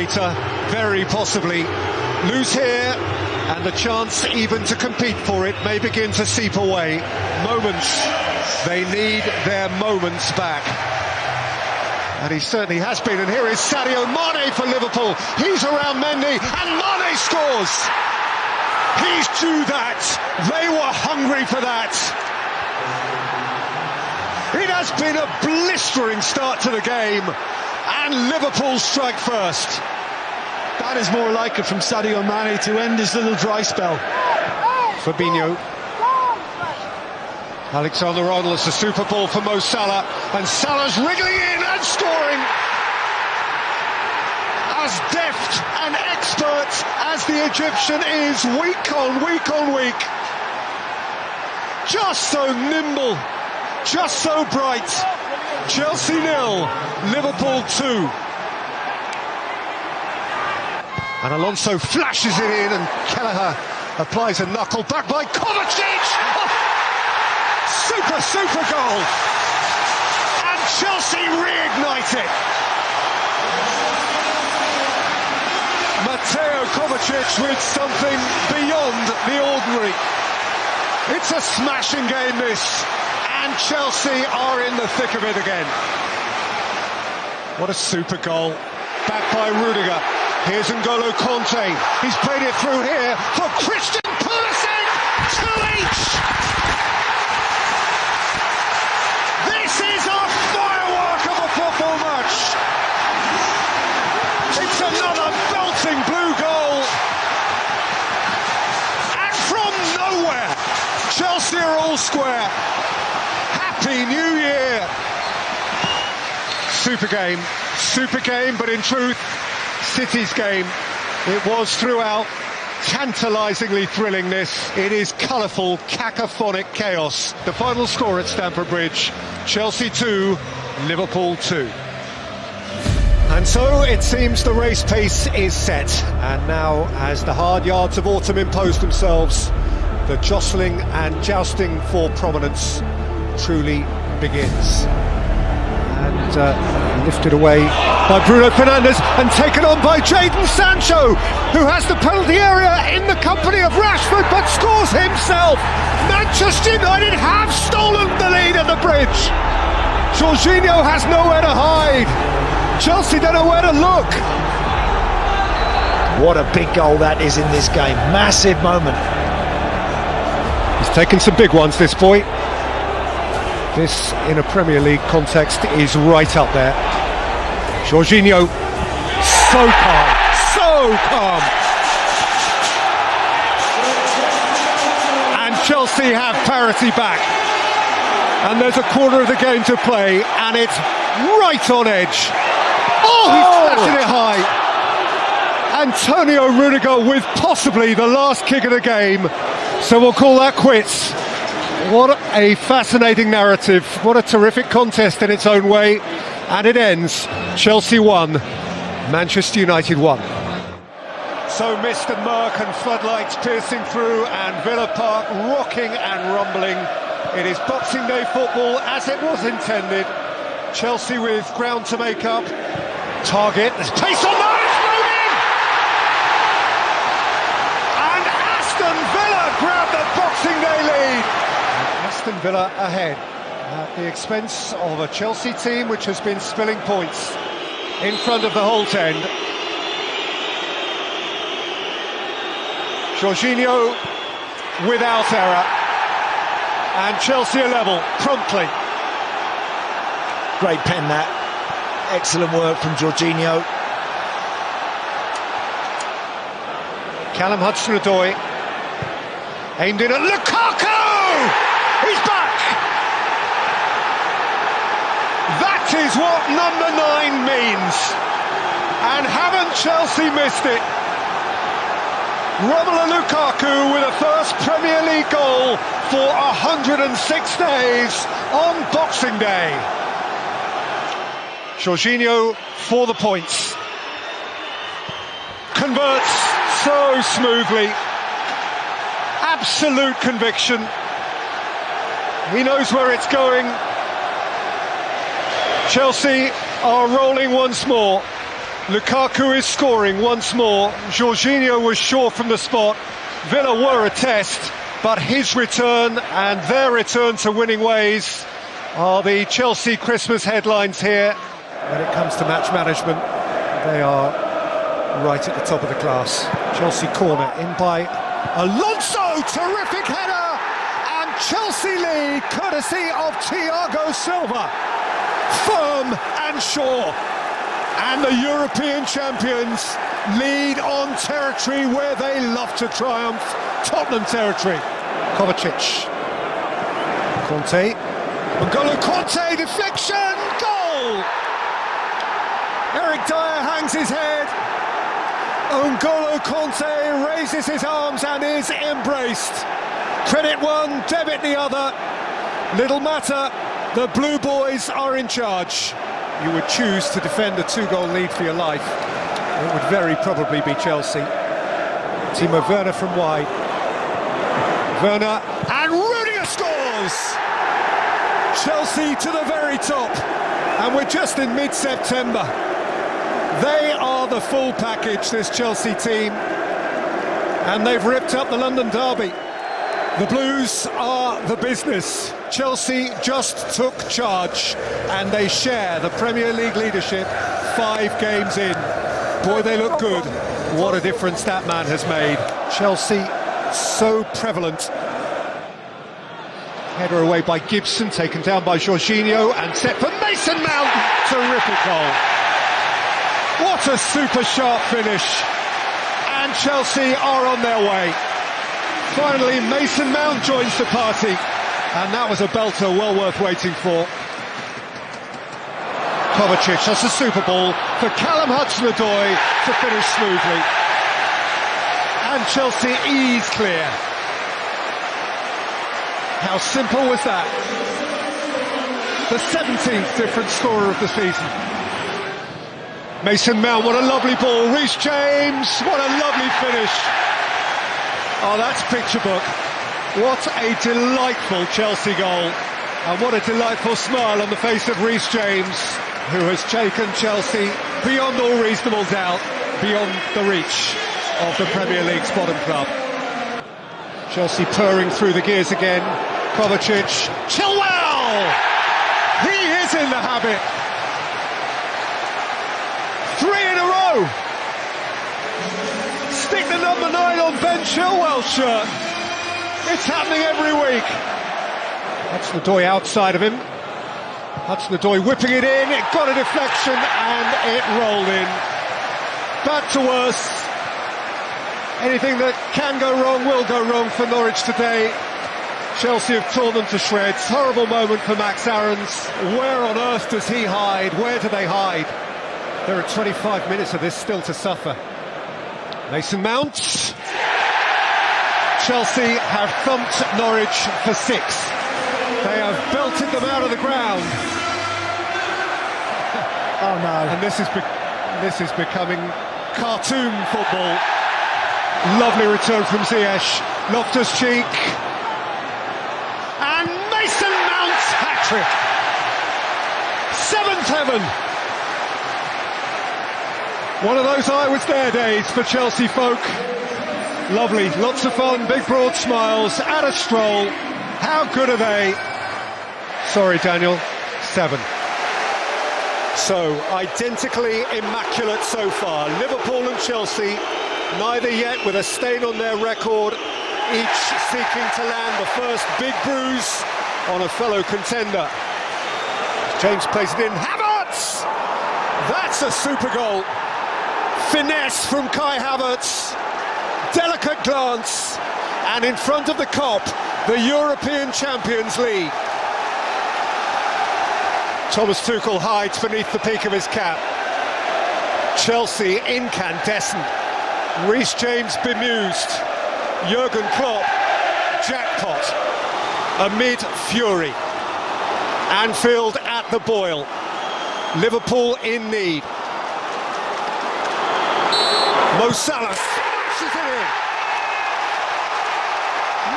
later, very possibly. Lose here, and the chance even to compete for it may begin to seep away. Moments, they need their moments back. And he certainly has been, and here is Sadio Mane for Liverpool. He's around Mendy, and Mane scores! He's due that. They were hungry for that. It has been a blistering start to the game, and Liverpool strike first. That is more like it from Sadio Mane to end his little dry spell. Fabinho. Alexander-Arnold, it's a super ball for Mo Salah, and Salah's wriggling in and scoring. As deft and expert as the Egyptian is, week on week on week. Just so nimble, just so bright. Chelsea 0, Liverpool 2. And Alonso flashes it in, and Kelleher applies a knuckle, back by Kovacic! Oh, super goal! And Chelsea reignite it! Mateo Kovacic with something beyond the ordinary. It's a smashing game, this, and Chelsea are in the thick of it again. What a super goal. Back by Rudiger. Here's N'Golo Kanté. He's played it through here for Christian Pulisic. 2 each. This is a firework of a football match. It's another belting blue goal. And from nowhere, Chelsea are all square. Happy New Year. Super game, but in truth, City's game. It was throughout. Tantalisingly thrilling, this. It is colourful, cacophonic chaos. The final score at Stamford Bridge, Chelsea 2, Liverpool 2. And so it seems the race pace is set. And now, as the hard yards of autumn impose themselves, the jostling and jousting for prominence truly begins. And lifted away by Bruno Fernandes and taken on by Jadon Sancho, who has the penalty area in the company of Rashford but scores himself. Manchester United have stolen the lead at the bridge. Jorginho has nowhere to hide. Chelsea don't know where to look. What a big goal that is in this game. Massive moment. He's taken some big ones, this boy. This, in a Premier League context, is right up there. Jorginho, so calm. And Chelsea have parity back. And there's a quarter of the game to play, and it's right on edge. Oh, he's flattened it high. Antonio Rudiger with possibly the last kick of the game. So we'll call that quits. What a fascinating narrative. What a terrific contest in its own way. And it ends Chelsea 1, Manchester United 1. So mist and murk and floodlights piercing through, and Villa Park rocking and rumbling. It is Boxing Day football as it was intended. Chelsea with ground to make up. Target, there's pace on there, it's moving! And Aston Villa grab the Boxing Day lead. Aston Villa ahead at the expense of a Chelsea team which has been spilling points in front of the Holt end. Jorginho without error, and Chelsea are level promptly. Great pen that. Excellent work from Jorginho. Callum Hudson-Odoi aimed in at Lukaku! He's back! That is what number 9 means. And haven't Chelsea missed it? Romelu Lukaku with a first Premier League goal for 106 days on Boxing Day. Jorginho for the points. Converts so smoothly. Absolute conviction. He knows where it's going. Chelsea are rolling once more. Lukaku is scoring once more. Jorginho was sure from the spot. Villa were a test, but his return and their return to winning ways are the Chelsea Christmas headlines here. When it comes to match management, they are right at the top of the class. Chelsea corner in by Alonso, terrific header, and Chelsea lead courtesy of Thiago Silva. Firm and sure, and the European champions lead on territory where they love to triumph, Tottenham territory. Kovacic, Conte, N'Golo Conte, deflection, goal! Eric Dyer hangs his head. N'Golo Conte raises his arms and is embraced. Credit one, debit the other. Little matter, the Blue Boys are in charge. You would choose to defend a 2-goal lead for your life. It would very probably be Chelsea. Timo Werner from wide. Werner, and Rudiger scores! Chelsea to the very top, and we're just in mid-September. They are the full package, this Chelsea team, and they've ripped up the London derby. The Blues are the business. Chelsea just took charge, and they share the Premier League leadership 5 games in. Boy, they look good. What a difference that man has made. Chelsea, so prevalent. Header away by Gibson, taken down by Jorginho, and set for Mason Mount. Terrific goal. What a super sharp finish. And Chelsea are on their way. Finally, Mason Mount joins the party. And that was a belter well worth waiting for. Kovacic, that's a super ball for Callum Hudson-Odoi to finish smoothly. And Chelsea ease clear. How simple was that? The 17th different scorer of the season. Mason Mount, what a lovely ball. Reece James, what a lovely finish. Oh, that's picture book. What a delightful Chelsea goal. And what a delightful smile on the face of Reece James, who has taken Chelsea beyond all reasonable doubt, beyond the reach of the Premier League's bottom club. Chelsea purring through the gears again. Kovacic, Chilwell! He is in the habit. 3 in a row. Stick the number 9 on Ben Chilwell's shirt. It's happening every week. Hudson-Odoi outside of him. Hudson-Odoi whipping it in. It got a deflection and it rolled in. Back to worse. Anything that can go wrong will go wrong for Norwich today. Chelsea have torn them to shreds. Horrible moment for Max Aarons. Where on earth does he hide? Where do they hide? There are 25 minutes of this still to suffer. Mason Mount. Chelsea have thumped Norwich for 6. They have belted them out of the ground. Oh no. And this is becoming cartoon football. Lovely return from Ziyech. Loftus-Cheek. And Mason Mount's hat-trick. 7th heaven. One of those I was there days for Chelsea folk. Lovely, lots of fun, big broad smiles, at a stroll. How good are they? Sorry, Daniel, 7. So, identically immaculate so far. Liverpool and Chelsea, neither yet with a stain on their record, each seeking to land the first big bruise on a fellow contender. James plays it in, Havertz! That's a super goal. Finesse from Kai Havertz. Delicate glance, and in front of the Kop, the European champions lead. Thomas Tuchel hides beneath the peak of his cap. Chelsea incandescent. Reece James bemused. Jurgen Klopp jackpot amid fury. Anfield at the boil. Liverpool in need. Mo Salah smashes it in.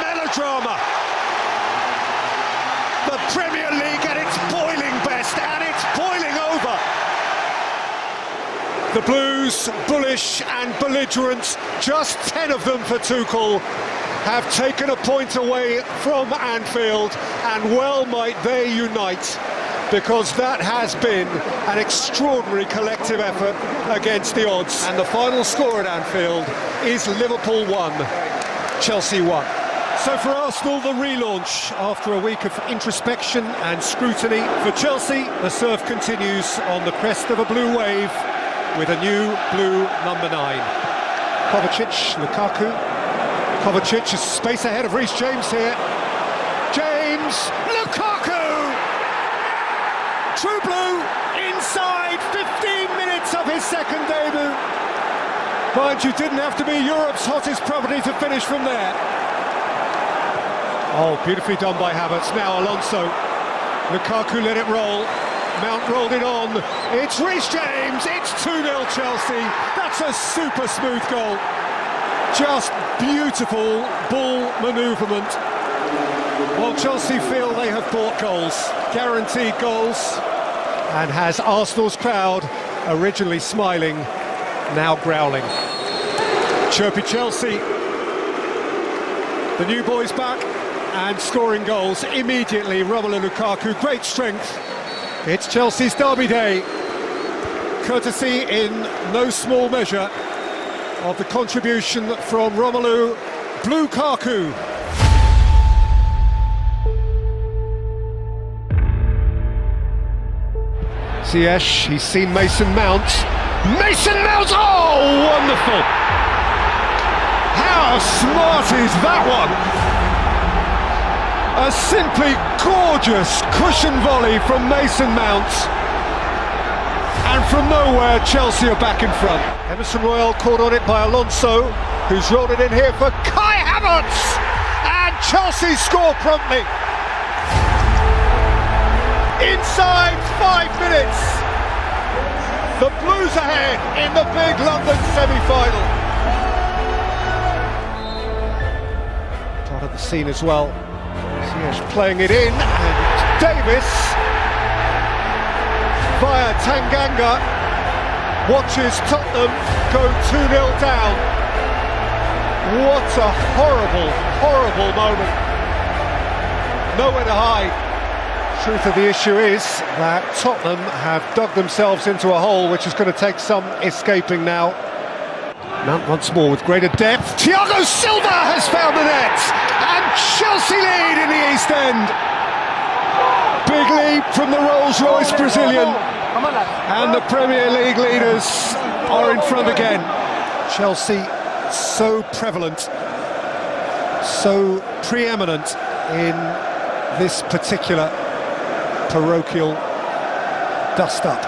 Melodrama. The Premier League at its boiling best, and it's boiling over. The Blues, bullish and belligerent, just 10 of them for Tuchel, have taken a point away from Anfield, and well might they unite, because that has been an extraordinary collective effort against the odds. And the final score at Anfield is Liverpool 1, Chelsea 1. So for Arsenal, the relaunch after a week of introspection and scrutiny. For Chelsea, the surf continues on the crest of a blue wave with a new blue number 9. Kovacic, Lukaku. Kovacic is space ahead of Reece James here. James, Lukaku! True blue inside 15 minutes of his second debut. Mind you, didn't have to be Europe's hottest property to finish from there. Oh, beautifully done by Havertz. Now Alonso. Lukaku let it roll. Mount rolled it on. It's Reece James. It's 2-0 Chelsea. That's a super smooth goal. Just beautiful ball manoeuvrement. Well, Chelsea feel they have bought goals, guaranteed goals, and has Arsenal's crowd, originally smiling, now growling. Chirpy Chelsea. The new boys back and scoring goals immediately. Romelu Lukaku, great strength. It's Chelsea's derby day, courtesy in no small measure of the contribution from Romelu Lukaku. Ziyech, he's seen Mason Mount. Mason Mount, oh, wonderful! How smart is that one? A simply gorgeous cushion volley from Mason Mount. And from nowhere, Chelsea are back in front. Emerson Royal caught on it by Alonso, who's rolled it in here for Kai Havertz! And Chelsea score promptly. Inside 5 minutes, the Blues ahead in the big London semi-final. Part of the scene as well. Ziyech playing it in, and Davis via Tanganga watches Tottenham go 2-0 down. What a horrible, horrible moment. Nowhere to hide. Truth of the issue is that Tottenham have dug themselves into a hole which is going to take some escaping now. Mount once more with greater depth. Thiago Silva has found the net, and Chelsea lead in the East End. Big lead from the Rolls-Royce Brazilian, and the Premier League leaders are in front again. Chelsea so prevalent, so preeminent in this particular parochial dust-up.